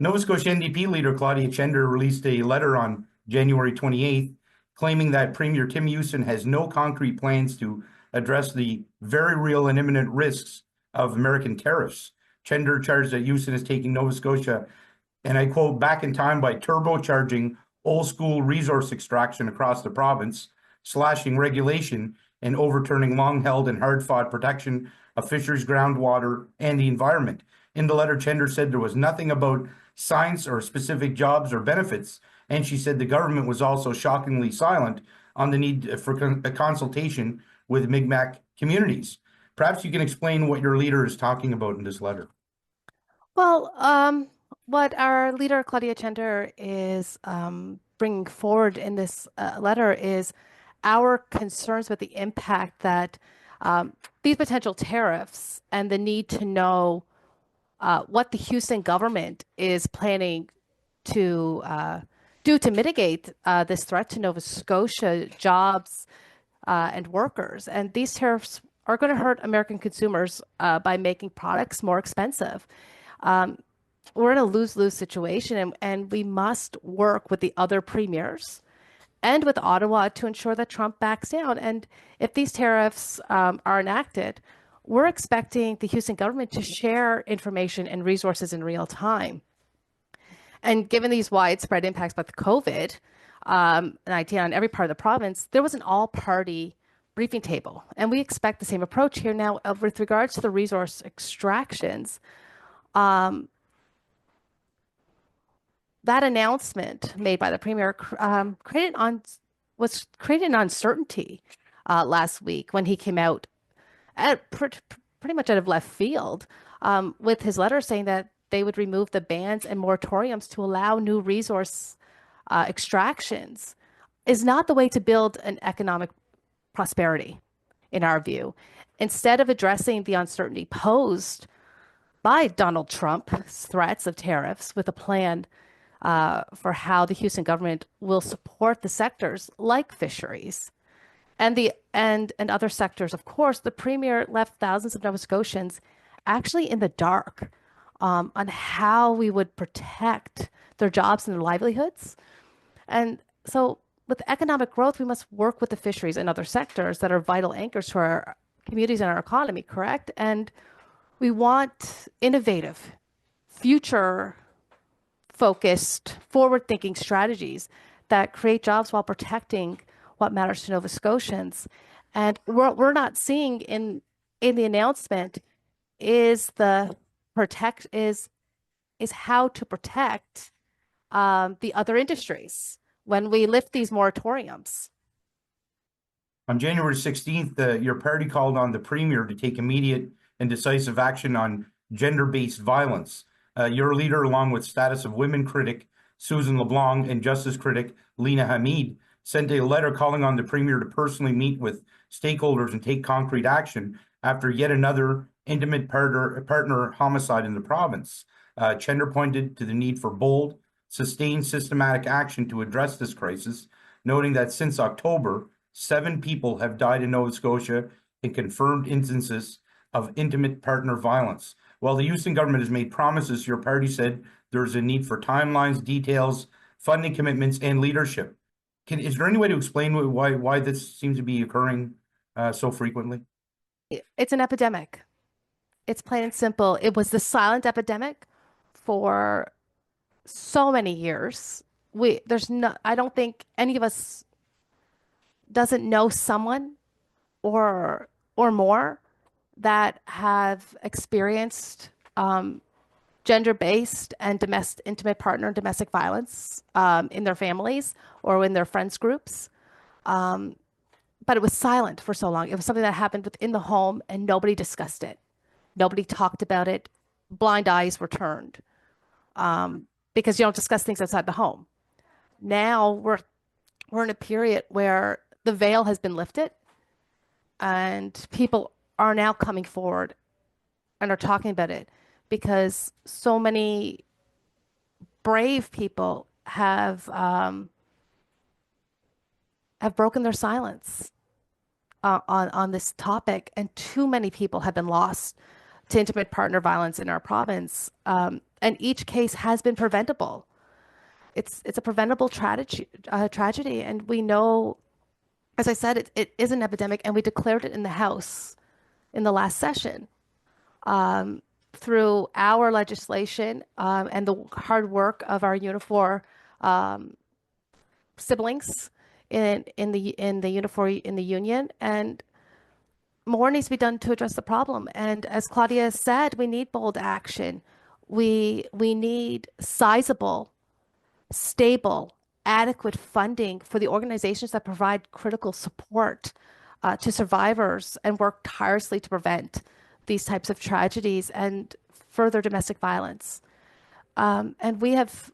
Nova Scotia NDP leader Claudia Chender released a letter on January 28th claiming that Premier Tim Houston has no concrete plans to address the very real and imminent risks of American tariffs. Chender charged that Houston is taking Nova Scotia, and I quote, back in time by turbocharging old school resource extraction across the province, slashing regulation, and overturning long-held and hard-fought protection of fisheries, groundwater, and the environment. In the letter, Chender said there was nothing about science or specific jobs or benefits, and she said the government was also shockingly silent on the need for a consultation with Mi'kmaq communities. Perhaps you can explain what your leader is talking about in this letter. Well, what our leader, Claudia Chender, is bringing forward in this letter is our concerns with the impact that these potential tariffs and the need to know what the Houston government is planning to do to mitigate this threat to Nova Scotia jobs and workers. And these tariffs are going to hurt American consumers by making products more expensive. We're in a lose-lose situation, and we must work with the other premiers and with Ottawa to ensure that Trump backs down. And if these tariffs are enacted, we're expecting the Houston government to share information and resources in real time. And given these widespread impacts with COVID-19 on every part of the province, there was an all-party briefing table. And we expect the same approach here now with regards to the resource extractions. that announcement made by the premier was created an uncertainty last week when he came out pretty much out of left field with his letter saying that they would remove the bans and moratoriums to allow new resource extractions is not the way to build an economic prosperity, in our view. Instead of addressing the uncertainty posed by Donald Trump's threats of tariffs with a plan for how the Houston government will support the sectors like fisheries and other sectors, of course, the premier left thousands of Nova Scotians actually in the dark on how we would protect their jobs and their livelihoods. And so with economic growth, we must work with the fisheries and other sectors that are vital anchors to our communities and our economy, correct? And we want innovative, future-focused, forward-thinking strategies that create jobs while protecting what matters to Nova Scotians. And we're not seeing in the announcement is how to protect the other industries when we lift these moratoriums. On January 16th, your party called on the premier to take immediate and decisive action on gender-based violence. Your leader, along with status of women critic Susan LeBlanc and justice critic Lena Hamid, sent a letter calling on the premier to personally meet with stakeholders and take concrete action after yet another intimate partner homicide in the province. Chender pointed to the need for bold, sustained, systematic action to address this crisis, noting that since October, 7 people have died in Nova Scotia in confirmed instances of intimate partner violence. While the Houston government has made promises, your party said there's a need for timelines, details, funding commitments, and leadership. Is there any way to explain why this seems to be occurring so frequently? It's an epidemic. It's plain and simple. It was the silent epidemic for so many years. I don't think any of us doesn't know someone or more that have experienced gender-based and intimate partner and domestic violence in their families or in their friends groups. But it was silent for so long. It was something that happened within the home and nobody discussed it. Nobody talked about it. Blind eyes were turned because you don't discuss things outside the home. Now we're in a period where the veil has been lifted and people are now coming forward and are talking about it because so many brave people have broken their silence on this topic, and too many people have been lost to intimate partner violence in our province. And each case has been preventable. It's a preventable tragedy, and we know, as I said, it is an epidemic, and we declared it in the House in the last session through our legislation and the hard work of our Unifor siblings in the union, and more needs to be done to address the problem. And as Claudia said, we need bold action. We need sizable, stable, adequate funding for the organizations that provide critical support to survivors and work tirelessly to prevent these types of tragedies and further domestic violence. And we have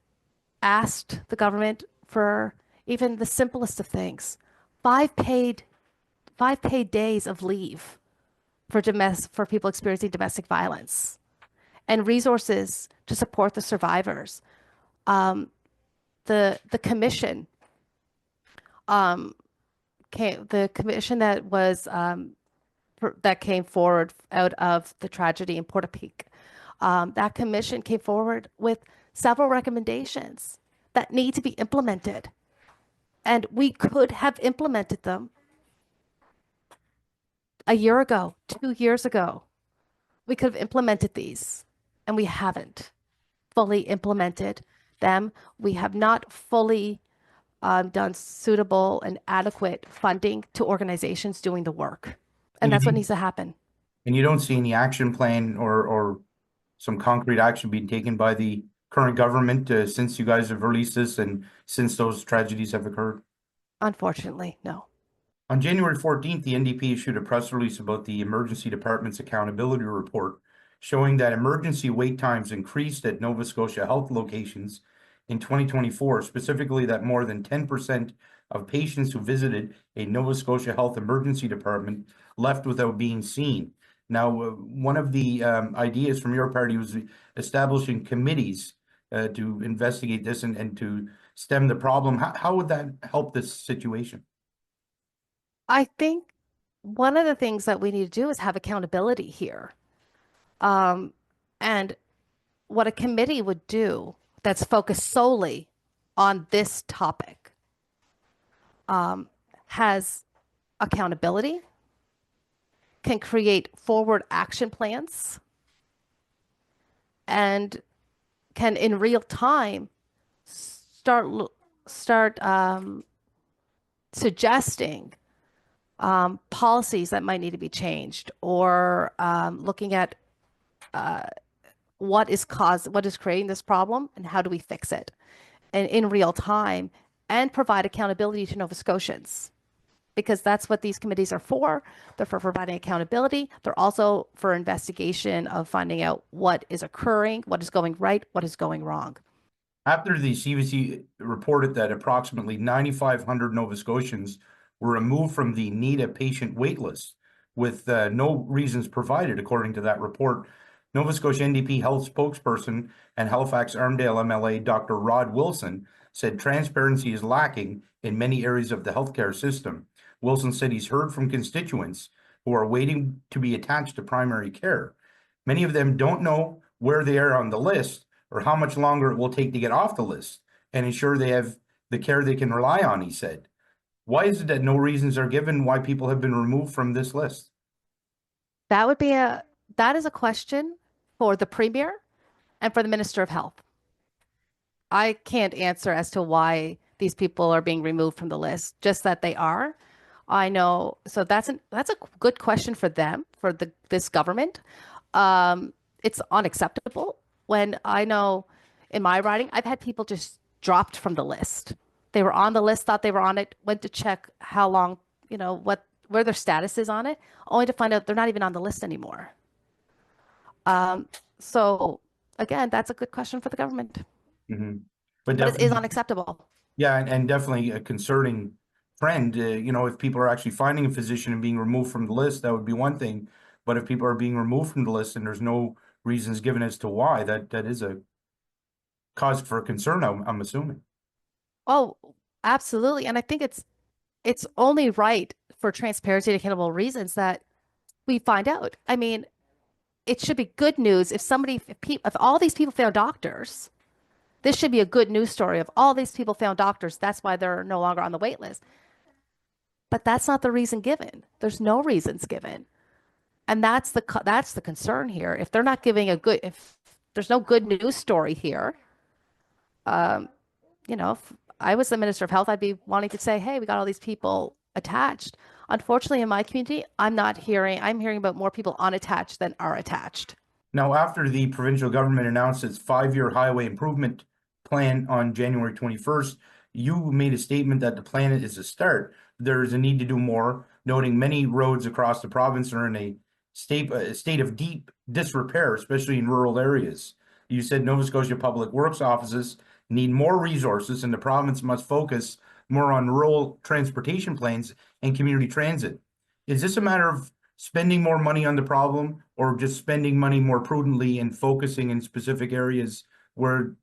asked the government for even the simplest of things, 5 paid days of leave for people experiencing domestic violence, and resources to support the survivors. The commission that came forward out of the tragedy in Port-Hawkesbury, that commission came forward with several recommendations that need to be implemented. And we could have implemented them a year ago, 2 years ago. We could have implemented these, and we haven't fully implemented them. We have not fully done suitable and adequate funding to organizations doing the work. And that's what needs to happen. And you don't see any action plan or some concrete action being taken by the current government since you guys have released this and since those tragedies have occurred? Unfortunately, no. On January 14th, the NDP issued a press release about the Emergency Department's accountability report, showing that emergency wait times increased at Nova Scotia health locations in 2024, specifically that more than 10% of patients who visited a Nova Scotia Health Emergency Department left without being seen. Now, one of the ideas from your party was establishing committees to investigate this and to stem the problem. How would that help this situation? I think one of the things that we need to do is have accountability here. And what a committee would do that's focused solely on this topic has accountability, can create forward action plans, and can in real time start suggesting policies that might need to be changed, or looking at what is creating this problem and how do we fix it, and in real time, and provide accountability to Nova Scotians, because that's what these committees are for. They're for providing accountability. They're also for investigation of finding out what is occurring, what is going right, what is going wrong. After the CBC reported that approximately 9,500 Nova Scotians were removed from the need a patient waitlist with no reasons provided, according to that report, Nova Scotia NDP health spokesperson and Halifax Armdale MLA Dr. Rod Wilson said transparency is lacking in many areas of the healthcare system. Wilson said he's heard from constituents who are waiting to be attached to primary care. Many of them don't know where they are on the list or how much longer it will take to get off the list and ensure they have the care they can rely on, he said. Why is it that no reasons are given why people have been removed from this list? That is a question for the Premier and for the Minister of Health. I can't answer as to why these people are being removed from the list, just that they are. I know, so that's a good question for them, for this government. It's unacceptable. When I know in my riding, I've had people just dropped from the list. They were on the list, thought they were on it, went to check how long, where their status is on it, only to find out they're not even on the list anymore. So again, that's a good question for the government. Mm-hmm. But it is unacceptable. Yeah, and definitely a concerning trend. If people are actually finding a physician and being removed from the list, that would be one thing. But if people are being removed from the list and there's no reasons given as to why, that is a cause for concern, I'm assuming. Oh, absolutely. And I think it's only right for transparency and accountable reasons that we find out. I mean, it should be good news if all these people found doctors. This should be a good news story of all these people found doctors. That's why they're no longer on the wait list. But that's not the reason given. There's no reasons given. And that's the concern here. If they're not giving if there's no good news story here, if I was the Minister of Health, I'd be wanting to say, hey, we got all these people attached. Unfortunately, in my community, I'm hearing about more people unattached than are attached. Now, after the provincial government announced its 5-year highway improvement plan on January 21st, you made a statement that the plan is a start. There is a need to do more, noting many roads across the province are in a state of deep disrepair, especially in rural areas. You said Nova Scotia Public Works offices need more resources and the province must focus more on rural transportation plans and community transit. Is this a matter of spending more money on the problem or just spending money more prudently and focusing in specific areas where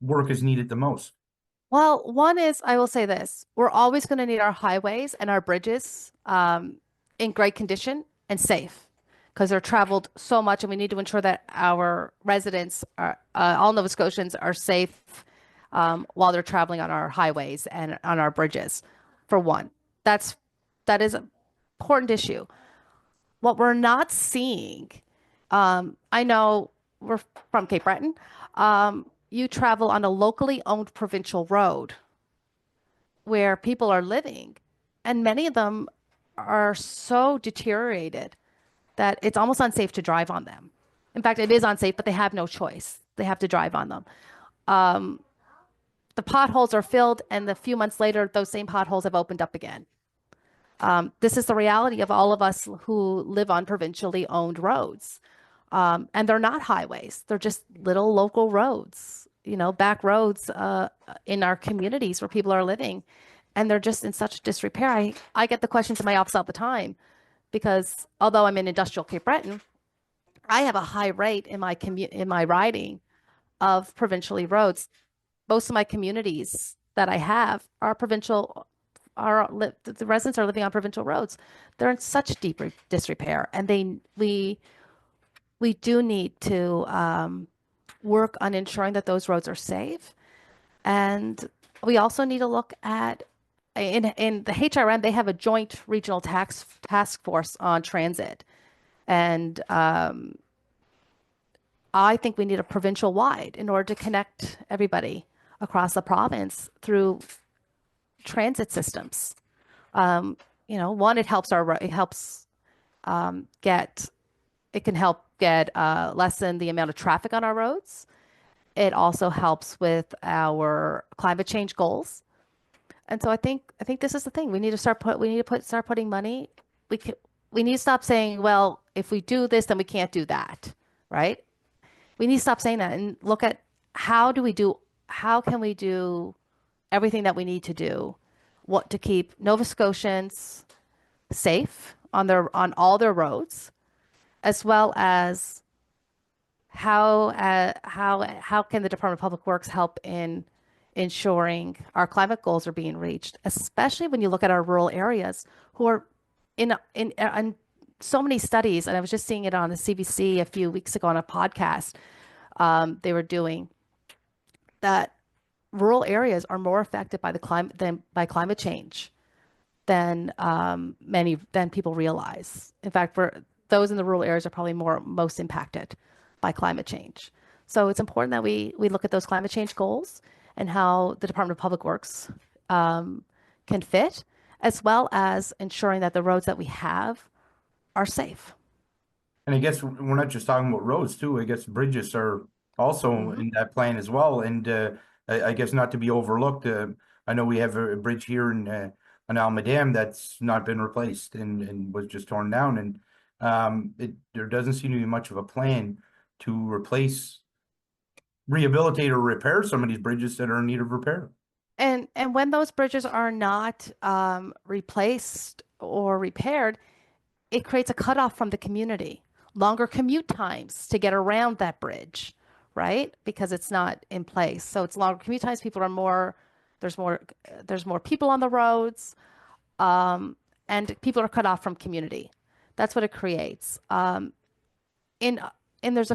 work is needed the most? Well, one is, I will say this, we're always going to need our highways and our bridges in great condition and safe, because they're traveled so much, and we need to ensure that our residents, all Nova Scotians, are safe while they're traveling on our highways and on our bridges, for one. That is an important issue. What we're not seeing, I know we're from Cape Breton, you travel on a locally owned provincial road where people are living, and many of them are so deteriorated that it's almost unsafe to drive on them. In fact, it is unsafe, but they have no choice. They have to drive on them. the potholes are filled, and a few months later, those same potholes have opened up again. This is the reality of all of us who live on provincially owned roads. And they're not highways. They're just little local roads, back roads in our communities where people are living. And they're just in such disrepair. I get the questions in my office all the time because although I'm in industrial Cape Breton, I have a high rate in my riding of provincially roads. Most of my communities that I have are provincial, the residents are living on provincial roads. They're in such deep disrepair, and we do need to work on ensuring that those roads are safe. And we also need to look at, in the HRM, they have a joint regional task force on transit. And I think we need a provincial wide in order to connect everybody across the province through transit systems. One, it can help get lessen the amount of traffic on our roads. It also helps with our climate change goals. And so I think this is the thing. We need to start putting money. We need to stop saying, well, if we do this, then we can't do that, right? We need to stop saying that and look at how can we do everything that we need to do, to keep Nova Scotians safe on all their roads, as well as how can the Department of Public Works help in ensuring our climate goals are being reached, especially when you look at our rural areas who are in so many studies, and I was just seeing it on the CBC a few weeks ago on a podcast they were doing, that rural areas are more affected by climate change than people realize. In fact, for those in the rural areas are probably most impacted by climate change. So it's important that we look at those climate change goals and how the Department of Public Works can fit, as well as ensuring that the roads that we have are safe. And I guess we're not just talking about roads too. I guess bridges are also in that plan as well. And I guess not to be overlooked. I know we have a bridge here in on Alma Dam that's not been replaced and was just torn down. And there doesn't seem to be much of a plan to rehabilitate or repair some of these bridges that are in need of repair. And when those bridges are not replaced or repaired, it creates a cutoff from the community. Longer commute times to get around that bridge, right? Because it's not in place. So it's longer commute times. There's more people on the roads, and people are cut off from community. That's what it creates. And there's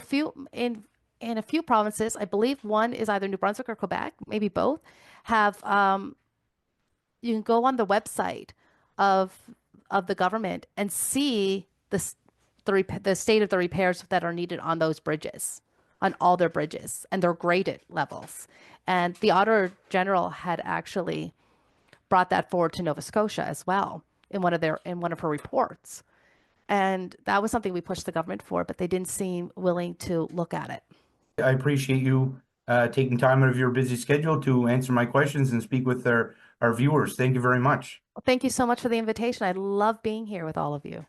in a few provinces, I believe one is either New Brunswick or Quebec, maybe both, have you can go on the website of the government and see the state of the repairs that are needed on those bridges, on all their bridges, and their graded levels. And the Auditor General had actually brought that forward to Nova Scotia as well in one of her reports. And that was something we pushed the government for, but they didn't seem willing to look at it. I appreciate you taking time out of your busy schedule to answer my questions and speak with our viewers. Thank you very much. Well, thank you so much for the invitation. I love being here with all of you.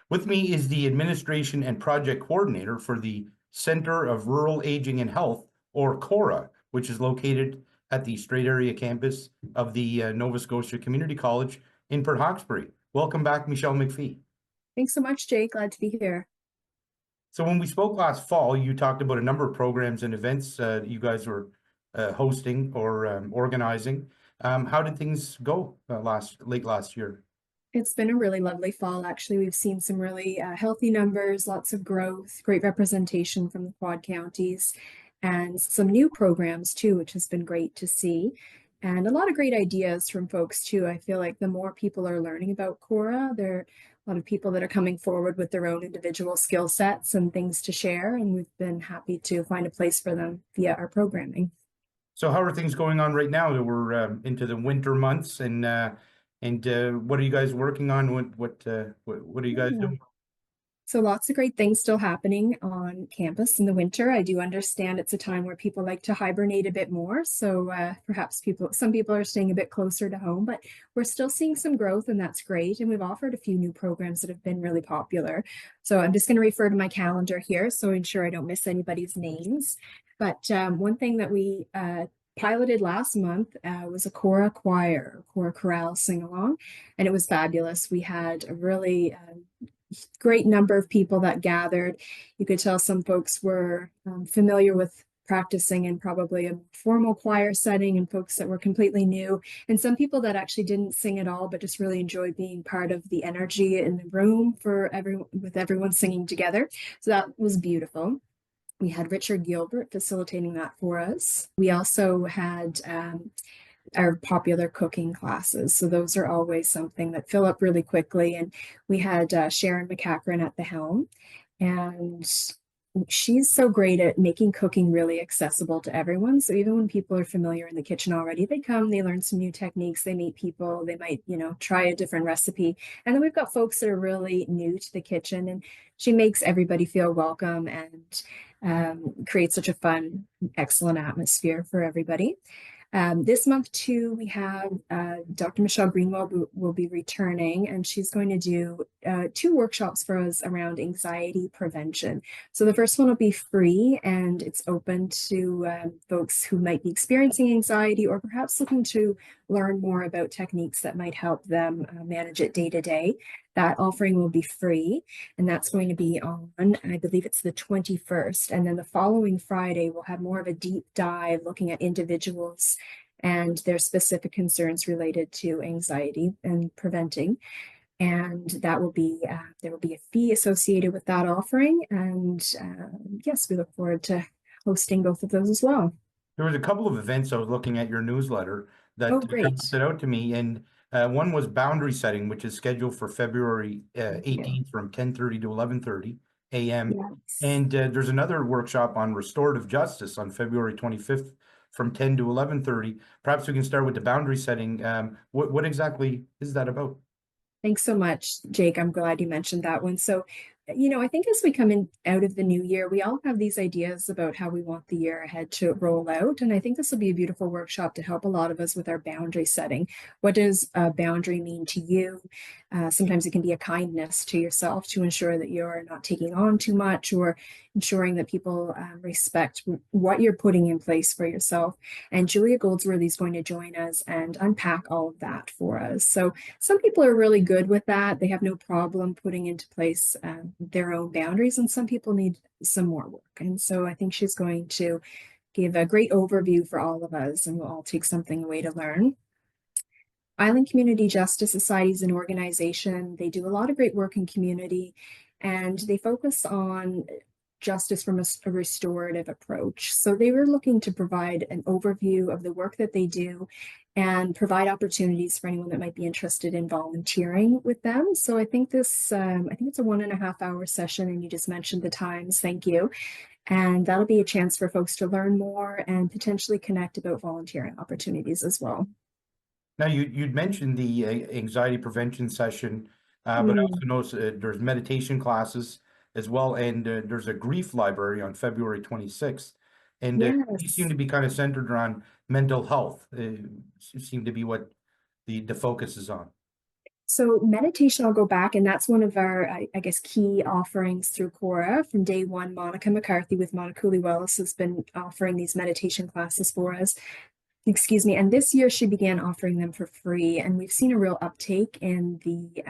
With me is the Administration and Project Coordinator for the Centre of Rural Aging and Health, or CORA, which is located at the Strait Area Campus of the Nova Scotia Community College in Port Hawkesbury. Welcome back, Michelle McPhee. Thanks so much, Jake. Glad to be here. So when we spoke last fall, you talked about a number of programs and events you guys were hosting or organizing. How did things go late last year? It's been a really lovely fall. Actually, we've seen some really healthy numbers, lots of growth, great representation from the Quad Counties, and some new programs too, which has been great to see. And a lot of great ideas from folks too. I feel like the more people are learning about CORA, there are a lot of people that are coming forward with their own individual skill sets and things to share. And we've been happy to find a place for them via our programming. So how are things going on right now that we're into the winter months, and what are you guys working on? What are you guys doing? So lots of great things still happening on campus in the winter. I do understand it's a time where people like to hibernate a bit more. So perhaps some people are staying a bit closer to home, but we're still seeing some growth, and that's great. And we've offered a few new programs that have been really popular. So I'm just going to refer to my calendar here, so ensure I don't miss anybody's names. But one thing that we piloted last month was a Cora choir, Cora chorale sing-along, and it was fabulous. We had a really great number of people that gathered. You could tell some folks were familiar with practicing in probably a formal choir setting, and folks that were completely new, and some people that actually didn't sing at all but just really enjoyed being part of the energy in the room with everyone singing together. So that was beautiful. We had Richard Gilbert facilitating that for us. We also had our popular cooking classes. So those are always something that fill up really quickly. And we had Sharon McCachran at the helm, and she's so great at making cooking really accessible to everyone. So even when people are familiar in the kitchen already, they come, they learn some new techniques, they meet people, they might, try a different recipe. And then we've got folks that are really new to the kitchen, and she makes everybody feel welcome and creates such a fun, excellent atmosphere for everybody. This month too, we have Dr. Michelle Greenwell will be returning, and she's going to do 2 workshops for us around anxiety prevention. So the first one will be free, and it's open to folks who might be experiencing anxiety or perhaps looking to learn more about techniques that might help them manage it day to day. That offering will be free, and that's going to be on, I believe it's the 21st. And then the following Friday, we'll have more of a deep dive looking at individuals and their specific concerns related to anxiety and preventing. And that will be, there will be a fee associated with that offering. And yes, we look forward to hosting both of those as well. There was a couple of events I was looking at your newsletter that great. stood out to me, and one was boundary setting, which is scheduled for February 18th from 10:30 to 11:30 a.m. Yes. And there's another workshop on restorative justice on February 25th from 10 to 11:30. Perhaps we can start with the boundary setting. What exactly is that about? Thanks so much, Jake. I'm glad you mentioned that one. So, I think as we come out of the new year, we all have these ideas about how we want the year ahead to roll out. And I think this will be a beautiful workshop to help a lot of us with our boundary setting. What does a boundary mean to you? Sometimes it can be a kindness to yourself to ensure that you're not taking on too much, or ensuring that people respect what you're putting in place for yourself. And Julia Goldsworthy is going to join us and unpack all of that for us. So some people are really good with that. They have no problem putting into place their own boundaries, and some people need some more work. And so I think she's going to give a great overview for all of us, and we'll all take something away to learn. Island Community Justice Society is an organization. They do a lot of great work in community, and they focus on justice from a restorative approach. So they were looking to provide an overview of the work that they do and provide opportunities for anyone that might be interested in volunteering with them. So I think this, I think it's a 1.5 hour session, and you just mentioned the times. Thank you. And that'll be a chance for folks to learn more and potentially connect about volunteering opportunities as well. Now, you'd mentioned the anxiety prevention session, but I also noticed there's meditation classes as well, and there's a grief library on February 26th. And you seem to be kind of centered around mental health. Seem to be what the focus is on. So meditation, I'll go back, and that's one of our, I guess, key offerings through Cora. From day one, Monica McCarthy with Monica Cooley-Wells has been offering these meditation classes for us. Excuse me. And this year she began offering them for free, and we've seen a real uptake in the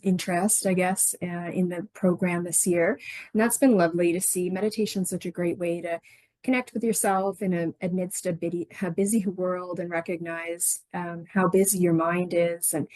interest, I guess, in the program this year. And that's been lovely to see. Meditation is such a great way to connect with yourself amidst a busy world, and recognize how busy your mind is, and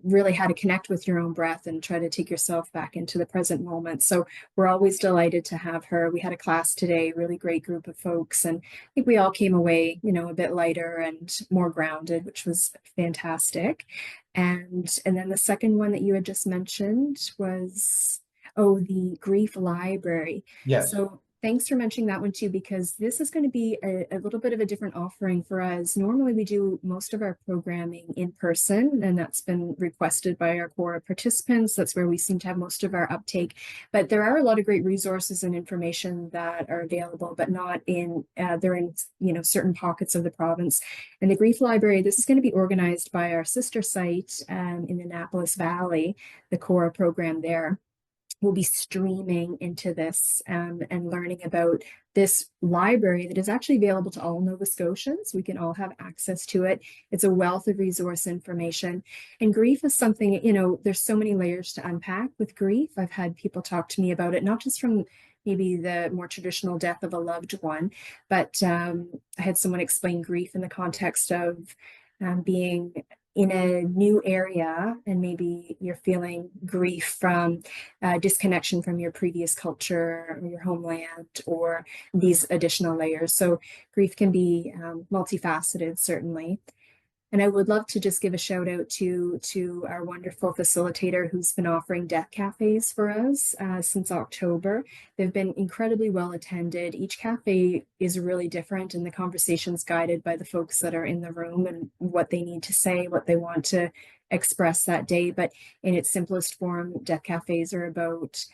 really how to connect with your own breath and try to take yourself back into the present moment. So we're always delighted to have her. We had a class today, really great group of folks, and I think we all came away, a bit lighter and more grounded, which was fantastic. And then the second one that you had just mentioned was, the grief library. Yes. So thanks for mentioning that one too, because this is going to be a little bit of a different offering for us. Normally we do most of our programming in person, and that's been requested by our core participants. That's where we seem to have most of our uptake, but there are a lot of great resources and information that are available, but not in, they're in, certain pockets of the province. And the Grief Library, this is going to be organized by our sister site in the Annapolis Valley, the core program there. Will be streaming into this and learning about this library that is actually available to all Nova Scotians. We can all have access to it. It's a wealth of resource information. And grief is something, there's so many layers to unpack with grief. I've had people talk to me about it, not just from maybe the more traditional death of a loved one, but I had someone explain grief in the context of being in a new area, and maybe you're feeling grief from disconnection from your previous culture or your homeland, or these additional layers. So grief can be multifaceted, certainly. And I would love to just give a shout out to our wonderful facilitator who's been offering death cafes for us since October. They've been incredibly well attended. Each cafe is really different, and the conversation's guided by the folks that are in the room and what they need to say, what they want to express that day. But in its simplest form, death cafes are about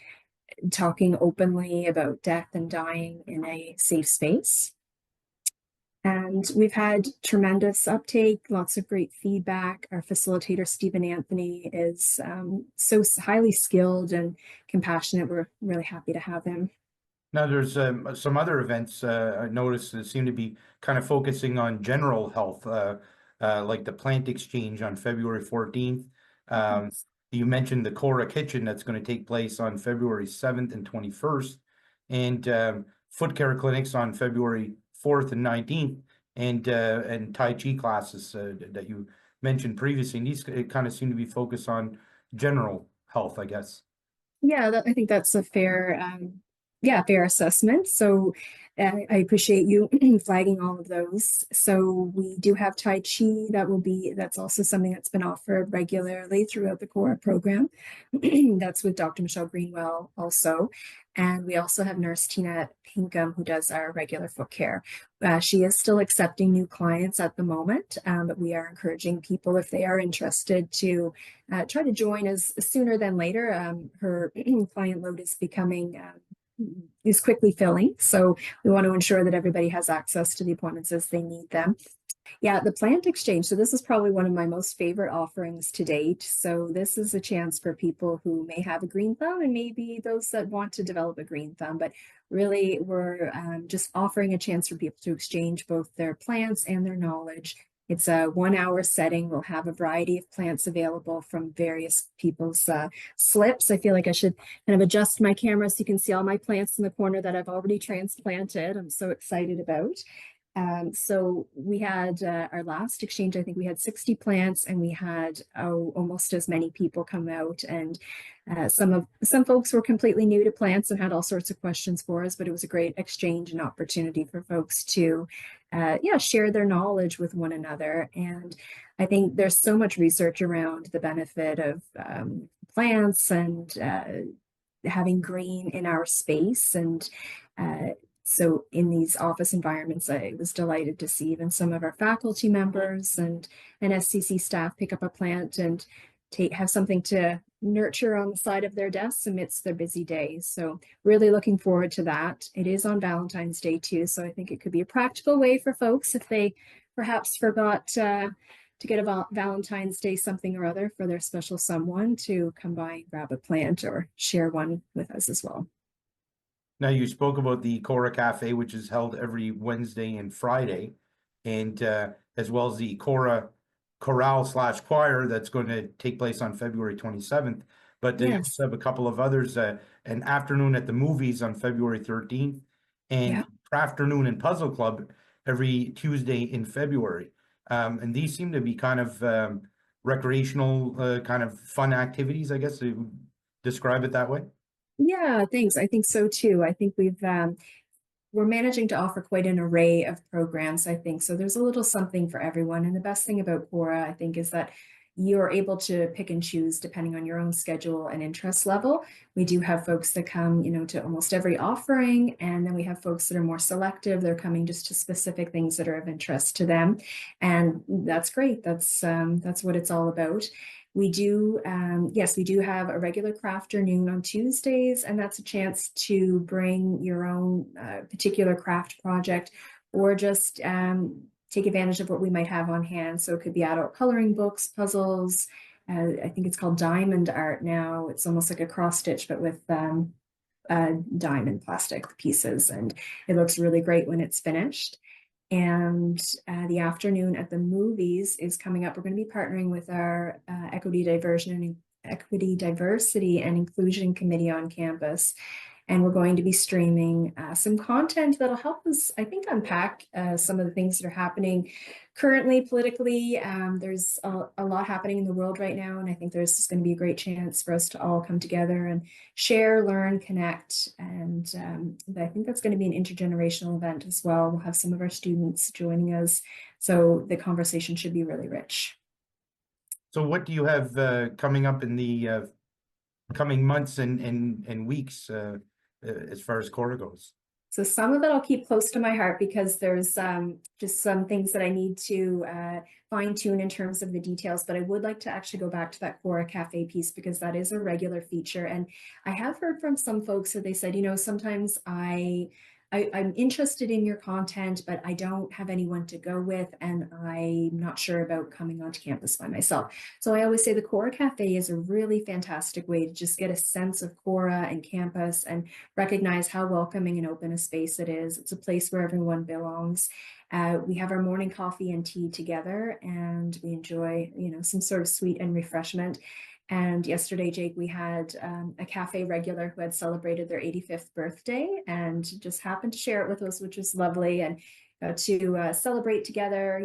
talking openly about death and dying in a safe space. And we've had tremendous uptake, lots of great feedback. Our facilitator, Stephen Anthony, is so highly skilled and compassionate. We're really happy to have him. Now, there's some other events I noticed that seem to be kind of focusing on general health, like the plant exchange on February 14th. You mentioned the Cora Kitchen that's going to take place on February 7th and 21st, and foot care clinics on February 4th and 19th, and Tai Chi classes that you mentioned previously. And these kind of seem to be focused on general health, I guess. Yeah, I think that's a fair assessment. So I appreciate you flagging all of those. So we do have Tai Chi that's also something that's been offered regularly throughout the core program. That's with Dr. Michelle Greenwell also. And we also have Nurse Tina Pinkham, who does our regular foot care. She is still accepting new clients at the moment, but we are encouraging people, if they are interested, to try to join us sooner than later. Her client load is quickly filling, so we want to ensure that everybody has access to the appointments as they need them. Yeah, the plant exchange. So this is probably one of my most favorite offerings to date. So this is a chance for people who may have a green thumb, and maybe those that want to develop a green thumb, but really we're just offering a chance for people to exchange both their plants and their knowledge. It's a 1 hour setting. We'll have a variety of plants available from various people's slips. I feel like I should kind of adjust my camera so you can see all my plants in the corner that I've already transplanted. I'm so excited about. So we had our last exchange, I think we had 60 plants, and we had almost as many people come out, and some folks were completely new to plants and had all sorts of questions for us, but it was a great exchange and opportunity for folks to share their knowledge with one another. And I think there's so much research around the benefit of plants and having green in our space. And so in these office environments, I was delighted to see even some of our faculty members and NSCC staff pick up a plant and have something to nurture on the side of their desks amidst their busy days. So really looking forward to that. It is on Valentine's Day too, so I think it could be a practical way for folks if they perhaps forgot to get a Valentine's Day something or other for their special someone, to come by and grab a plant or share one with us as well. Now, you spoke about the Cora Cafe, which is held every Wednesday and Friday, and as well as the Cora Chorale/Choir that's going to take place on February 27th. But they also have a couple of others, an afternoon at the movies on February 13th, and Crafternoon and Puzzle Club every Tuesday in February. And these seem to be kind of recreational, kind of fun activities, I guess, to describe it that way. Yeah, thanks. I think so too. I think we're managing to offer quite an array of programs, I think. So there's a little something for everyone. And the best thing about Cora, I think, is that you're able to pick and choose depending on your own schedule and interest level. We do have folks that come, to almost every offering, and then we have folks that are more selective. They're coming just to specific things that are of interest to them, and that's great. That's what it's all about. We do, yes, we do have a regular crafternoon on Tuesdays, and that's a chance to bring your own particular craft project, or just take advantage of what we might have on hand. So it could be adult coloring books, puzzles. I think it's called diamond art now. It's almost like a cross stitch, but with diamond plastic pieces, and it looks really great when it's finished. And the afternoon at the movies is coming up. We're going to be partnering with our Equity, Diversity, and Inclusion Committee on campus. And we're going to be streaming some content that'll help us, I think, unpack some of the things that are happening currently politically. There's a lot happening in the world right now, and I think there's just going to be a great chance for us to all come together and share, learn, connect. And I think that's going to be an intergenerational event as well. We'll have some of our students joining us, so the conversation should be really rich. So what do you have coming up in the coming months and weeks as far as Cora goes? So some of it I'll keep close to my heart, because there's just some things that I need to fine tune in terms of the details, but I would like to actually go back to that Cora Cafe piece, because that is a regular feature. And I have heard from some folks that they said, sometimes I'm interested in your content, but I don't have anyone to go with, and I'm not sure about coming onto campus by myself. So I always say the Cora Cafe is a really fantastic way to just get a sense of Cora and campus, and recognize how welcoming and open a space it is. It's a place where everyone belongs. We have our morning coffee and tea together, and we enjoy, some sort of sweet and refreshment. And yesterday, Jake, we had a cafe regular who had celebrated their 85th birthday and just happened to share it with us, which was lovely. And to celebrate together,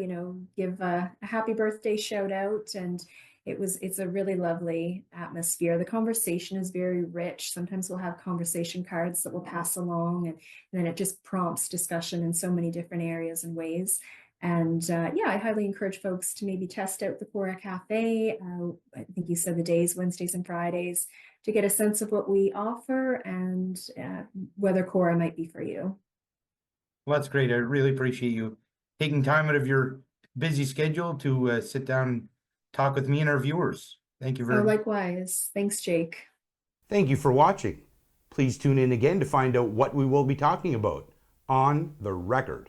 give a happy birthday shout out. And it's a really lovely atmosphere. The conversation is very rich. Sometimes we'll have conversation cards that we'll pass along, and then it just prompts discussion in so many different areas and ways. And yeah, I highly encourage folks to maybe test out the Cora Cafe. I think you said the days, Wednesdays and Fridays, to get a sense of what we offer and whether Cora might be for you. Well, that's great. I really appreciate you taking time out of your busy schedule to sit down and talk with me and our viewers. Thank you very much. Likewise. Thanks, Jake. Thank you for watching. Please tune in again to find out what we will be talking about on The Record.